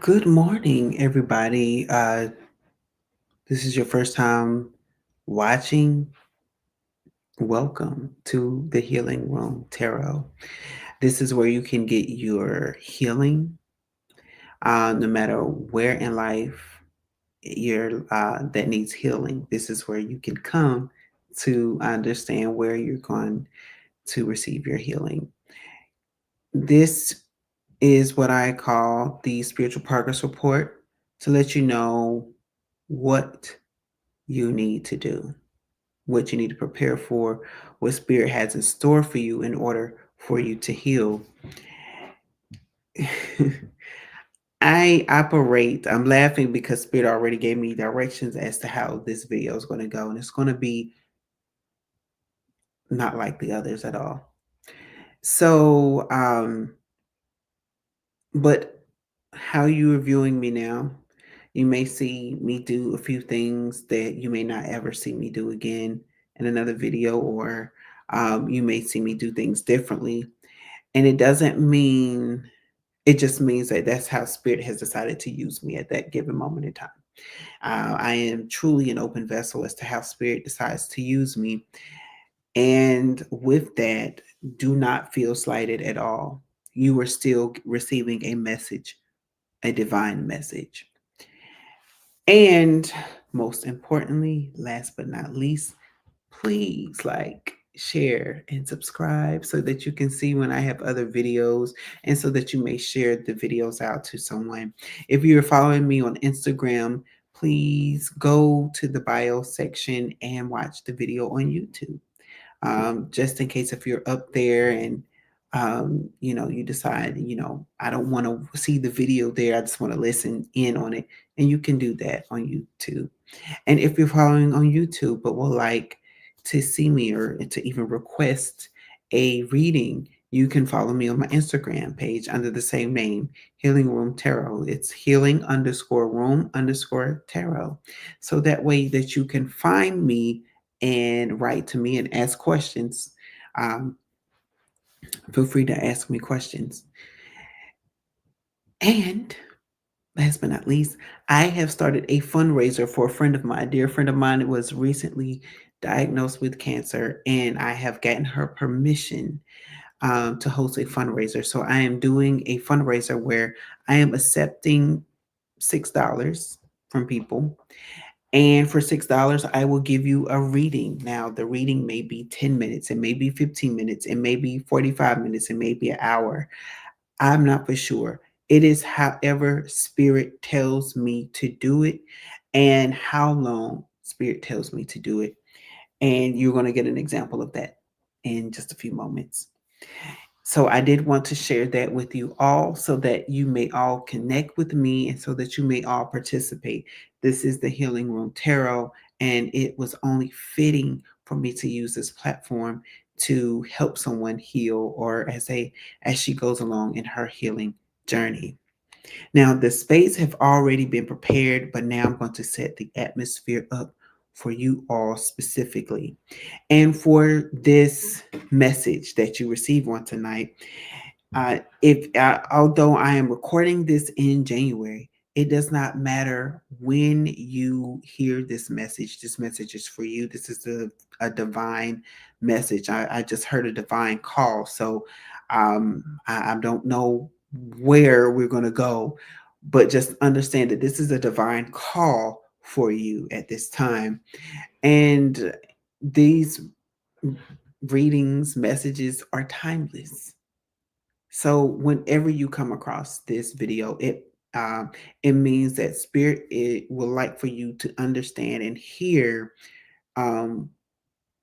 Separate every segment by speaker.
Speaker 1: Good morning, everybody. This is your first time watching. Welcome to the Healing Room Tarot. This is where you can get your healing, no matter where in life you're that needs healing. This is where you can come to understand where you're going to receive your healing. This is what I call the spiritual progress report to let you know what you need to do, what you need to prepare for, what Spirit has in store for you in order for you to heal. I'm laughing because Spirit already gave me directions as to how this video is going to go, and it's going to be not like the others at all. So, but how you are viewing me now, you may see me do a few things that you may not ever see me do again in another video, or you may see me do things differently. And it doesn't mean, it just means that that's how Spirit has decided to use me at that given moment in time. I am truly an open vessel as to how Spirit decides to use me. And with that, do not feel slighted at all. You are still receiving a message, a divine message. And most importantly, last but not least, please share and subscribe so that you can see when I have other videos and so that you may share the videos out to someone. If you're following me on Instagram, please go to the bio section and watch the video on YouTube. Just in case if you're up there and you decide, I don't want to see the video there. I just want to listen in on it. And you can do that on YouTube. And if you're following on YouTube but would like to see me or to even request a reading, you can follow me on my Instagram page under the same name, Healing Room Tarot. It's healing_room_tarot. So that way that you can find me and write to me and ask questions. Um, Feel free to ask me questions. And last but not least, I have started a fundraiser for a friend of mine. A dear friend of mine who was recently diagnosed with cancer, and I have gotten her permission to host a fundraiser. So I am doing a fundraiser where I am accepting $6 from people. And for $6, I will give you a reading. Now, the reading may be 10 minutes, it may be 15 minutes, it may be 45 minutes, it may be an hour. I'm not for sure. It is however Spirit tells me to do it and how long Spirit tells me to do it. And you're going to get an example of that in just a few moments. So I did want to share that with you all so that you may all connect with me and so that you may all participate. This is the Healing Room Tarot, and it was only fitting for me to use this platform to help someone heal or as she goes along in her healing journey. Now, the space have already been prepared, but now I'm going to set the atmosphere up for you all specifically. And for this message that you receive on tonight, if although I am recording this in January, it does not matter when you hear this message. This message is for you. This is a divine message. I just heard a divine call. So I don't know where we're going to go, but just understand that this is a divine call for you at this time. And these readings, messages are timeless. So whenever you come across this video, it means that Spirit will like for you to understand and hear um,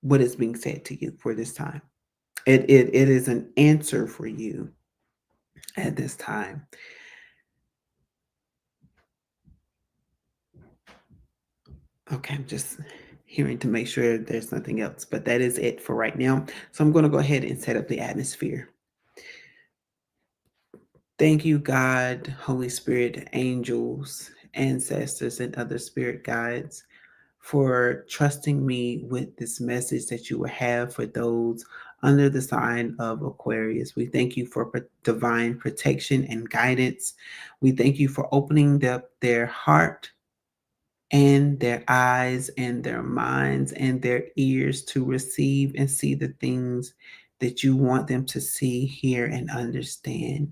Speaker 1: what is being said to you for this time. It is an answer for you at this time. Okay, I'm just hearing to make sure there's nothing else, but that is it for right now. So I'm going to go ahead and set up the atmosphere. Thank you, God, Holy Spirit, angels, ancestors, and other spirit guides for trusting me with this message that you will have for those under the sign of Aquarius. We thank you for divine protection and guidance. We thank you for opening up their heart and their eyes and their minds and their ears to receive and see the things that you want them to see, hear, and understand.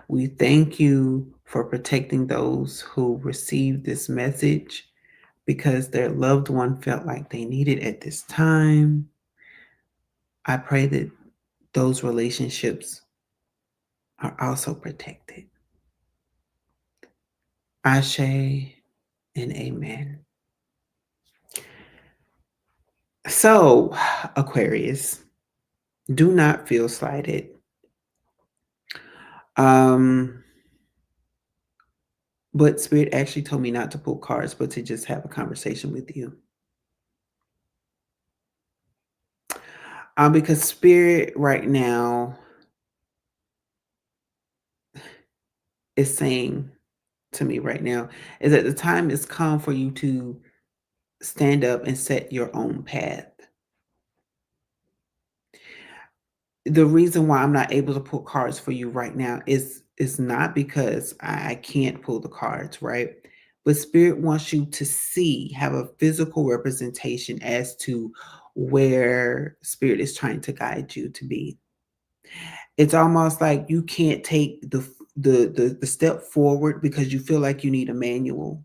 Speaker 1: We thank you for protecting those who received this message because their loved one felt like they needed at this time. I pray that those relationships are also protected. Ashe and amen. So, Aquarius, do not feel slighted. Um, but Spirit actually told me not to pull cards, but to just have a conversation with you. Because Spirit right now is saying to me right now is that the time has come for you to stand up and set your own path. The reason why I'm not able to pull cards for you right now is not because I can't pull the cards, right? But Spirit wants you to see, have a physical representation as to where Spirit is trying to guide you to be. It's almost like you can't take the step forward because you feel like you need a manual.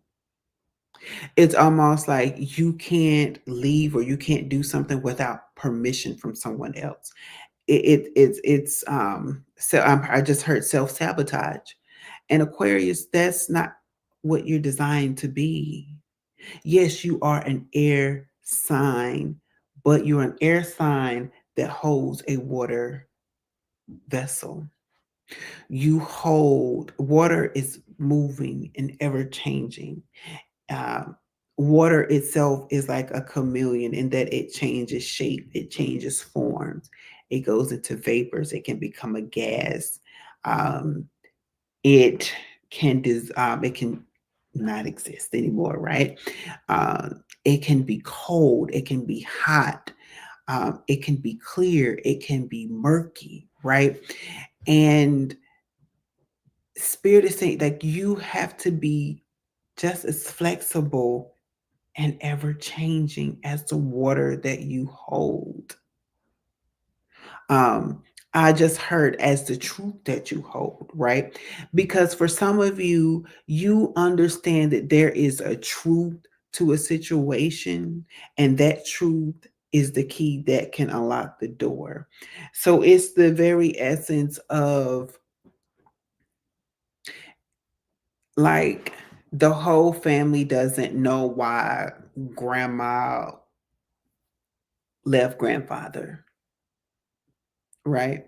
Speaker 1: It's almost like you can't leave or you can't do something without permission from someone else. So I just heard self-sabotage. And Aquarius, that's not what you're designed to be. Yes, you are an air sign, but you're an air sign that holds a water vessel. You hold water is moving and ever changing. Um, Water itself is like a chameleon in that it changes shape, it changes forms, it goes into vapors, it can become a gas. Um, it it can not exist anymore, right? It can be cold, it can be hot, it can be clear, it can be murky, right? And Spirit is saying like you have to be just as flexible and ever changing as the water that you hold. Um, I just heard as the truth that you hold, right? Because for some of you, you understand that there is a truth to a situation, and that truth is the key that can unlock the door. So it's the very essence of like the whole family doesn't know why grandma left grandfather, right?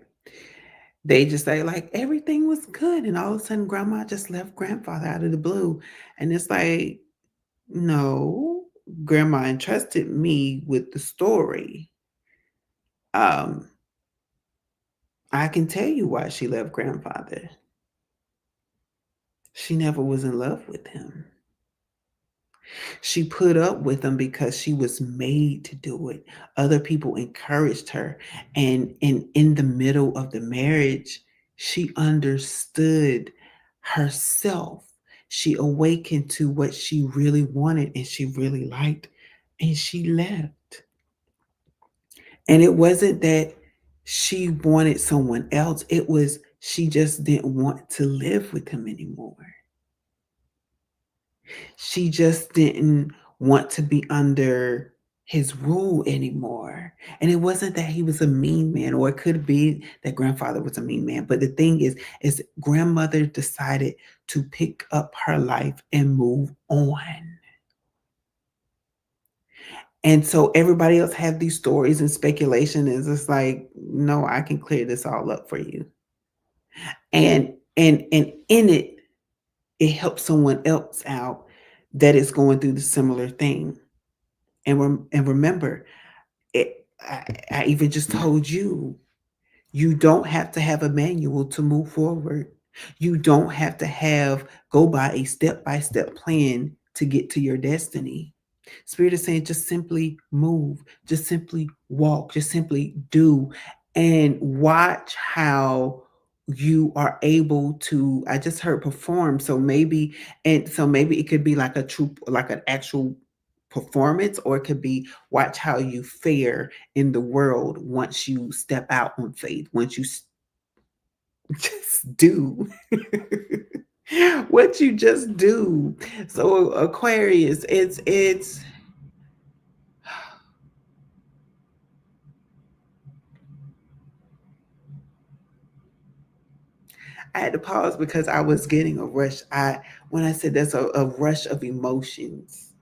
Speaker 1: They just say like everything was good, and all of a sudden grandma just left grandfather out of the blue. And it's like, no, grandma entrusted me with the story. Um, I can tell you why she left grandfather. She never was in love with him. She put up with him because she was made to do it. Other people encouraged her. And in the middle of the marriage, she understood herself. She awakened to what she really wanted and she really liked, and she left. And it wasn't that she wanted someone else, it was she just didn't want to live with him anymore. She just didn't want to be under his rule anymore. And it wasn't that he was a mean man, or it could be that grandfather was a mean man. But the thing is grandmother decided to pick up her life and move on. And so everybody else had these stories and speculation is just like, no, I can clear this all up for you. And in it, it helps someone else out that is going through the similar thing. And remember, I even just told you, you don't have to have a manual to move forward. You don't have to go by a step-by-step plan to get to your destiny. Spirit is saying just simply move, just simply walk, just simply do, and watch how you are able to. I just heard perform. So maybe it could be like a true, like an actual performance, or it could be watch how you fare in the world once you step out on faith, once you just do what you just do. So Aquarius, it's I had to pause because I was getting a rush. I When I said there's a rush of emotions.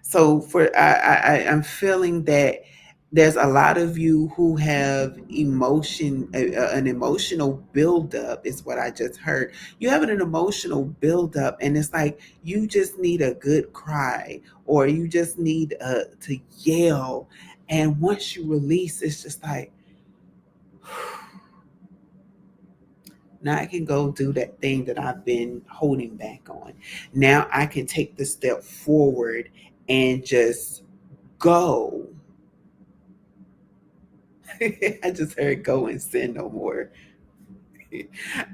Speaker 1: So I'm feeling that there's a lot of you who have an emotional buildup is what I just heard. You have an emotional buildup, and it's like you just need a good cry, or you just need to yell. And once you release, it's just like, now I can go do that thing that I've been holding back on. Now I can take the step forward and just go. I just heard go and sin no more.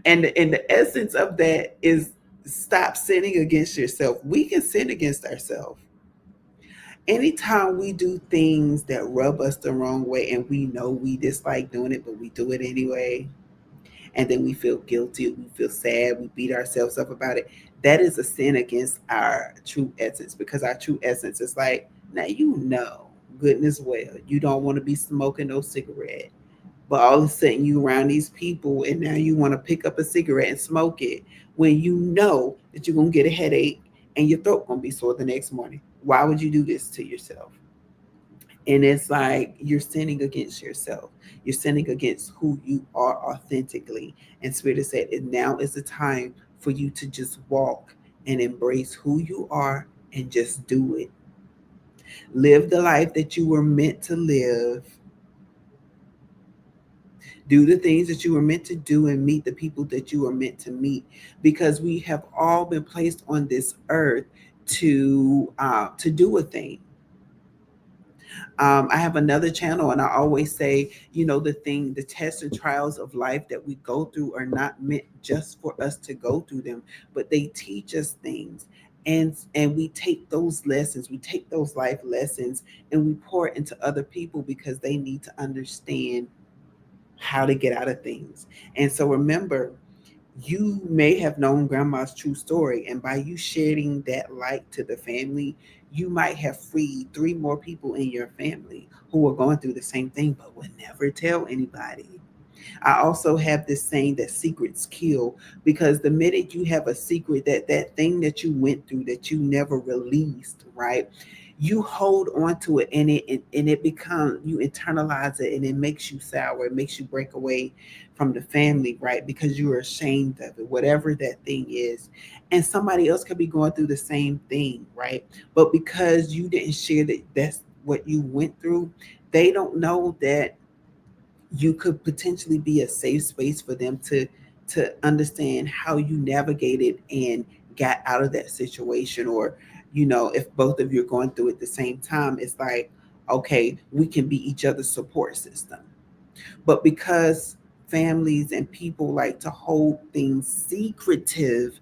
Speaker 1: And the essence of that is stop sinning against yourself. We can sin against ourselves. Anytime we do things that rub us the wrong way and we know we dislike doing it, but we do it anyway, and then we feel guilty, we feel sad, we beat ourselves up about it. That is a sin against our true essence, because our true essence is like, now you know, goodness well, you don't want to be smoking no cigarette, but all of a sudden you around these people and now you want to pick up a cigarette and smoke it when you know that you're gonna get a headache and your throat gonna be sore the next morning. Why would you do this to yourself? And it's like you're sinning against yourself. You're sinning against who you are authentically. And Spirit has said, and now is the time for you to just walk and embrace who you are and just do it. Live the life that you were meant to live. Do the things that you were meant to do and meet the people that you were meant to meet, because we have all been placed on this earth to do a thing. I have another channel, and I always say, the tests and trials of life that we go through are not meant just for us to go through them, but they teach us things. And we take those lessons, we take those life lessons, and we pour it into other people because they need to understand how to get out of things. And so remember, you may have known grandma's true story, and by you sharing that light to the family, you might have freed three more people in your family who are going through the same thing but would never tell anybody. I also have this saying that secrets kill, because the minute you have a secret, that thing that you went through that you never released, right? You hold on to it, and it becomes, you internalize it, and it makes you sour. It makes you break away from the family, right? Because you're ashamed of it, whatever that thing is. And somebody else could be going through the same thing, right? But because you didn't share that that's what you went through, they don't know that you could potentially be a safe space for them to understand how you navigated and got out of that situation. Or if both of you are going through it at the same time, it's like, okay, we can be each other's support system. But because families and people like to hold things secretive,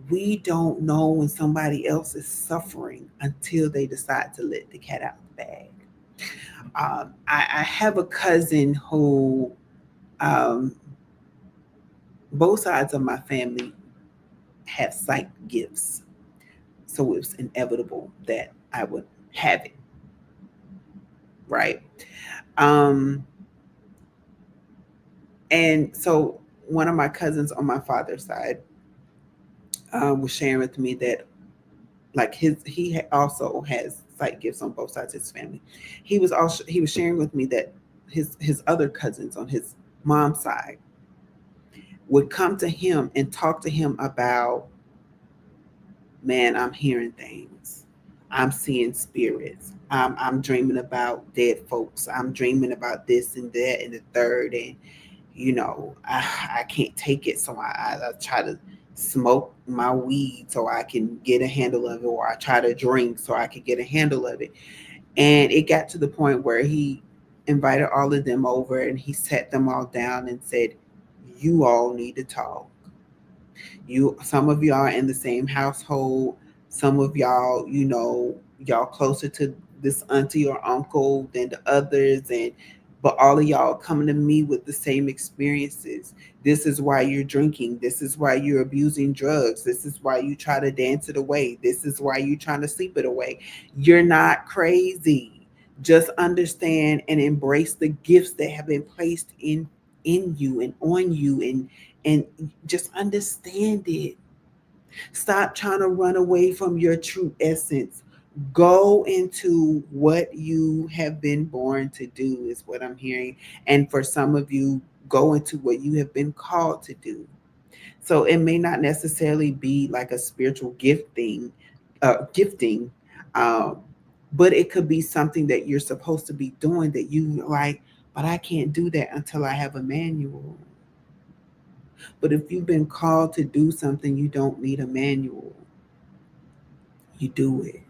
Speaker 1: we don't know when somebody else is suffering until they decide to let the cat out the bag. I have a cousin who, um, both sides of my family have psych gifts. So it was inevitable that I would have it, right? Um, and so one of my cousins on my father's side was sharing with me that, like, also has psych gifts on both sides of his family. He was sharing with me that his other cousins on his mom's side would come to him and talk to him about, man, I'm hearing things. I'm seeing spirits. I'm dreaming about dead folks. I'm dreaming about this and that and the third. And, I can't take it. So I try to smoke my weed so I can get a handle of it, or I try to drink so I can get a handle of it. And it got to the point where he invited all of them over and he sat them all down and said, "You all need to talk. Some of y'all are in the same household, some of y'all, y'all closer to this auntie or uncle than the others, and but all of y'all coming to me with the same experiences. This is why you're drinking, this is why you're abusing drugs, this is why you try to dance it away, this is why you're trying to sleep it away. You're not crazy. Just understand and embrace the gifts that have been placed in you and on you, and just understand it. Stop trying to run away from your true essence. Go into what you have been born to do, is what I'm hearing. And for some of you, go into what you have been called to do. So it may not necessarily be like a spiritual gifting, um, but it could be something that you're supposed to be doing that you like, but I can't do that until I have a manual. But if you've been called to do something, you don't need a manual. You do it.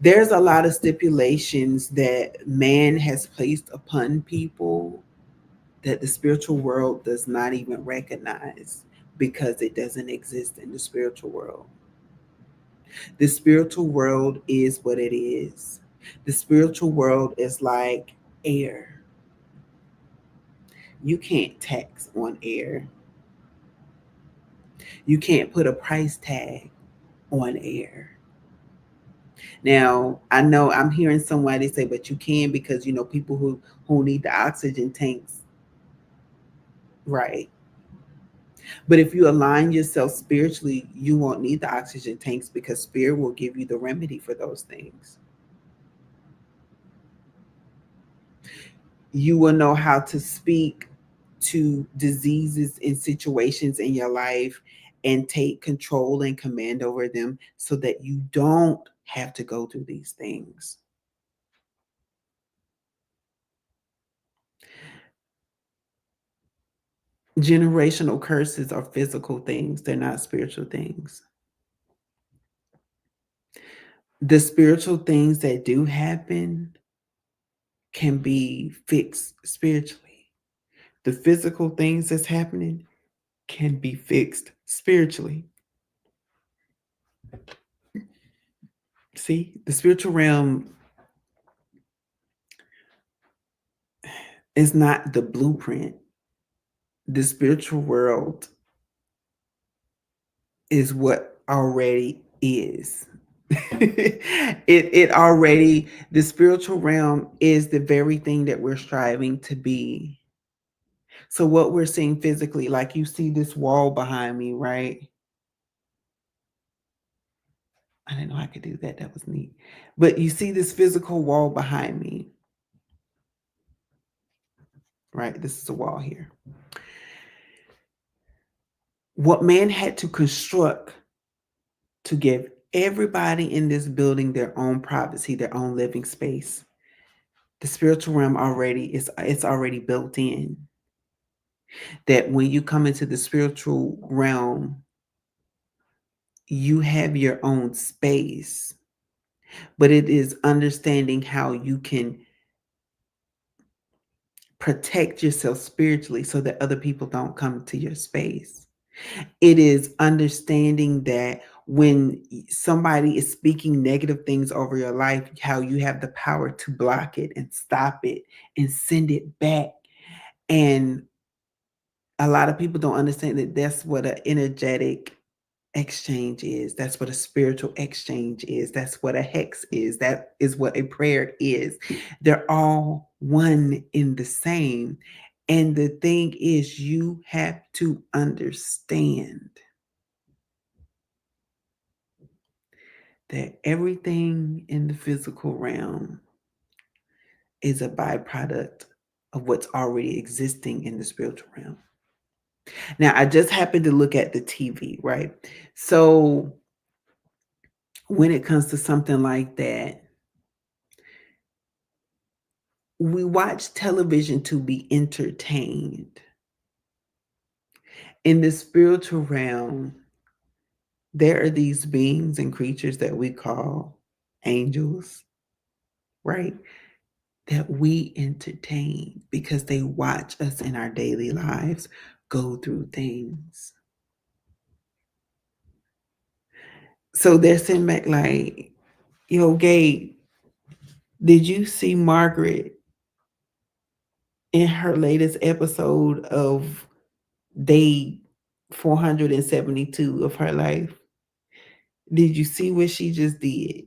Speaker 1: There's a lot of stipulations that man has placed upon people that the spiritual world does not even recognize because it doesn't exist in the spiritual world. The spiritual world is what it is. The spiritual world is like air. You can't tax on air. You can't put a price tag on air. Now, I know I'm hearing somebody say, but you can, because people who need the oxygen tanks, right? But if you align yourself spiritually, you won't need the oxygen tanks because spirit will give you the remedy for those things. You will know how to speak to diseases and situations in your life and take control and command over them so that you don't have to go through these things. Generational curses are physical things, they're not spiritual things. The spiritual things that do happen can be fixed spiritually. The physical things that's happening can be fixed spiritually. See, the spiritual realm is not the blueprint. The spiritual world is what already is. It already, the spiritual realm is the very thing that we're striving to be. So what we're seeing physically, like you see this wall behind me, right? I didn't know I could do that. That was neat. But you see this physical wall behind me, right? This is a wall here. What man had to construct to give everybody in this building their own privacy, their own living space. The spiritual realm already is, it's already built in. That when you come into the spiritual realm, you have your own space. But it is understanding how you can protect yourself spiritually so that other people don't come to your space. It is understanding that when somebody is speaking negative things over your life, how you have the power to block it and stop it and send it back. And a lot of people don't understand that that's what an energetic exchange is. That's what a spiritual exchange is. That's what a hex is. That is what a prayer is. They're all one in the same. And the thing is, you have to understand that everything in the physical realm is a byproduct of what's already existing in the spiritual realm. Now, I just happened to look at the TV, right? So when it comes to something like that, we watch television to be entertained. In the spiritual realm, there are these beings and creatures that we call angels, right? That we entertain because they watch us in our daily lives go through things. So they're sitting back like, yo, Gabe, did you see Margaret in her latest episode of day 472 of her life? Did you see what she just did?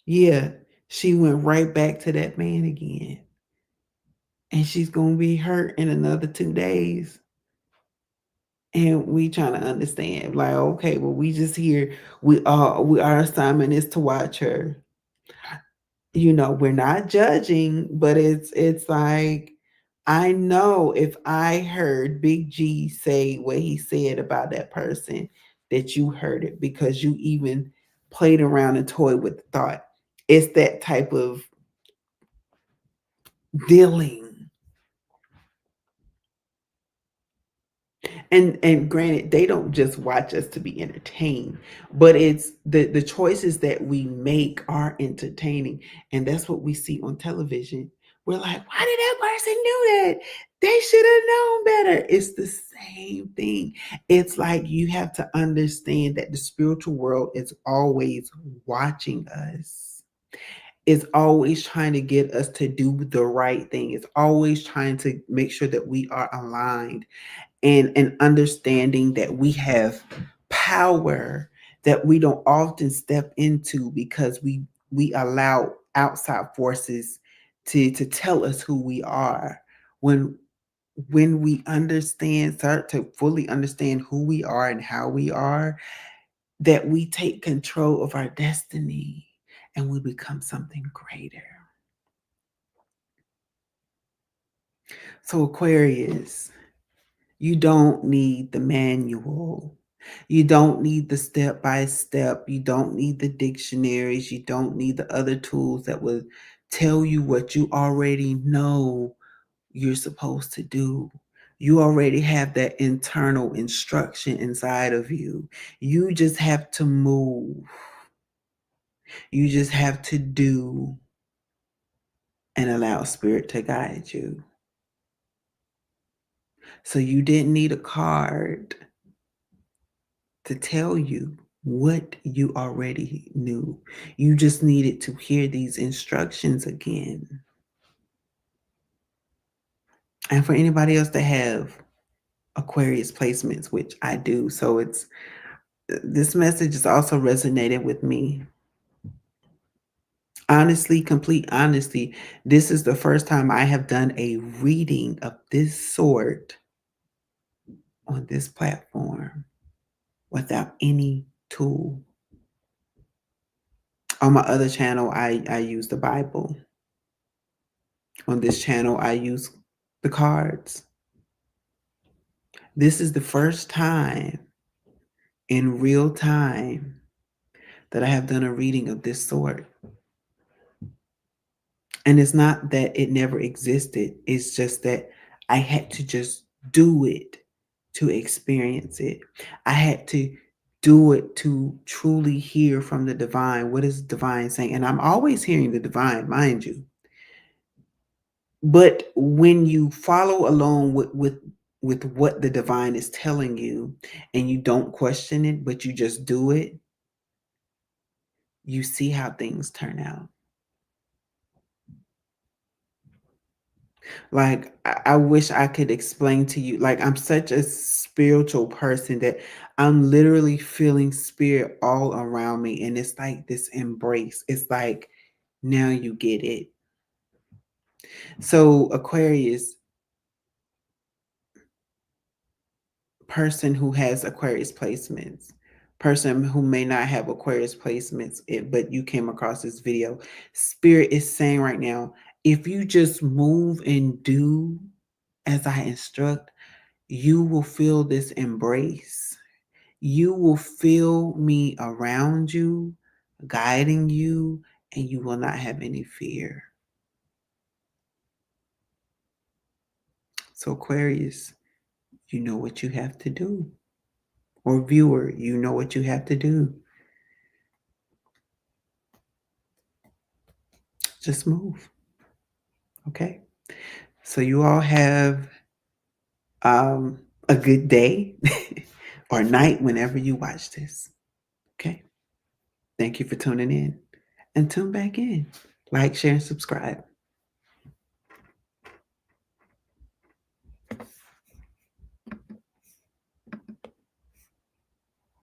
Speaker 1: Yeah, she went right back to that man again. And she's gonna be hurt in another 2 days. And we trying to understand, like, okay, well, we just here. We our assignment is to watch her. We're not judging, but it's like I know if I heard Big G say what he said about that person, that you heard it because you even played around and toyed with the thought. It's that type of dealing. And granted, they don't just watch us to be entertained, but it's the choices that we make are entertaining. And that's what we see on television. We're like, why did that person do that? They should have known better. It's the same thing. It's like you have to understand that the spiritual world is always watching us. It's always trying to get us to do the right thing. It's always trying to make sure that we are aligned, and understanding that we have power that we don't often step into because we allow outside forces to tell us who we are. When we start to fully understand who we are and how we are, that we take control of our destiny and we become something greater. So Aquarius, you don't need the manual. You don't need the step by step. You don't need the dictionaries. You don't need the other tools that will tell you what you already know you're supposed to do. You already have that internal instruction inside of you. You just have to move. You just have to do and allow spirit to guide you. So you didn't need a card to tell you what you already knew. You just needed to hear these instructions again. And for anybody else that have Aquarius placements, which I do, so it's this message is also resonated with me. Honestly, complete honesty, this is the first time I have done a reading of this sort on this platform without any tool. On my other channel, I use the Bible. On this channel, I use the cards. This is the first time in real time that I have done a reading of this sort. And it's not that it never existed, it's just that I had to just do it to experience it. I had to do it to truly hear from the divine. What is divine saying? And I'm always hearing the divine, mind you. But when you follow along with what the divine is telling you and you don't question it, but you just do it, you see how things turn out. Like I wish I could explain to you. Like I'm such a spiritual person that I'm literally feeling spirit all around me. And it's like this embrace. It's like now you get it. So Aquarius, person who has Aquarius placements, person who may not have Aquarius placements, but you came across this video, Spirit is saying right now, if you just move and do as I instruct, you will feel this embrace. You will feel me around you, guiding you, and you will not have any fear. So Aquarius, you know what you have to do. Or viewer, you know what you have to do. Just move. Okay. So you all have a good day or night whenever you watch this. Okay. Thank you for tuning in and tune back in. Like, share, and subscribe.